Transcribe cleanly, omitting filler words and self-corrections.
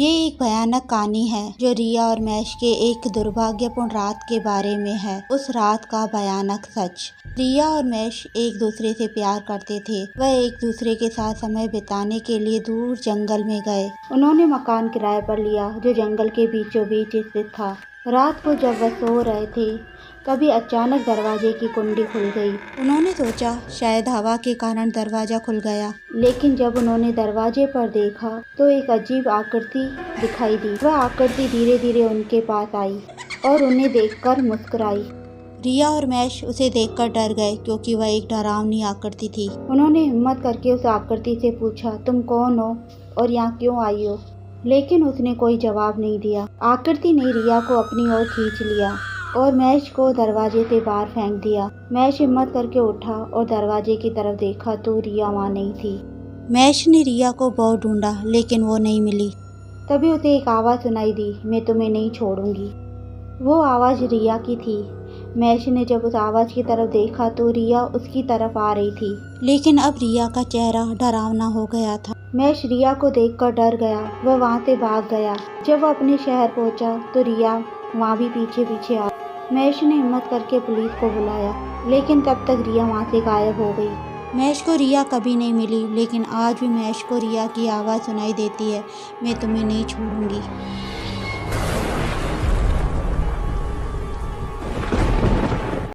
ये एक भयानक कहानी है जो रिया और महेश के एक दुर्भाग्यपूर्ण रात के बारे में है। उस रात का भयानक सच। रिया और महेश एक दूसरे से प्यार करते थे। वह एक दूसरे के साथ समय बिताने के लिए दूर जंगल में गए। उन्होंने मकान किराए पर लिया जो जंगल के बीचों बीच स्थित था। रात को जब वह सो रहे थे तभी अचानक दरवाजे की कुंडी खुल गई। उन्होंने सोचा शायद हवा के कारण दरवाजा खुल गया, लेकिन जब उन्होंने दरवाजे पर देखा तो एक अजीब आकृति दिखाई दी। वह आकृति धीरे धीरे उनके पास आई और उन्हें देखकर मुस्कुराई। रिया और महेश उसे देखकर डर गए क्योंकि वह एक डरावनी आकृति थी। उन्होंने हिम्मत करके उस आकृति से पूछा, तुम कौन हो और यहाँ क्यों आई हो? लेकिन उसने कोई जवाब नहीं दिया। आकृति ने रिया को अपनी ओर खींच लिया और महेश को दरवाजे से बाहर फेंक दिया। महेश हिम्मत करके उठा और दरवाजे की तरफ देखा तो रिया वहाँ नहीं थी। महेश ने रिया को बहुत ढूंढा लेकिन वो नहीं मिली। तभी उसे एक आवाज़ सुनाई दी, मैं तुम्हें नहीं छोड़ूंगी। वो आवाज़ रिया की थी। महेश ने जब उस आवाज़ की तरफ देखा तो रिया उसकी तरफ आ रही थी, लेकिन अब रिया का चेहरा डरावना हो गया था। महेश रिया को देखकर डर गया। वह वहाँ से भाग गया। जब वह अपने शहर पहुँचा तो रिया वहाँ भी पीछे पीछे आ। महेश ने हिम्मत करके पुलिस को बुलाया, लेकिन तब तक रिया वहाँ से गायब हो गई। महेश को रिया कभी नहीं मिली, लेकिन आज भी महेश को रिया की आवाज़ सुनाई देती है, मैं तुम्हें नहीं छोड़ूंगी।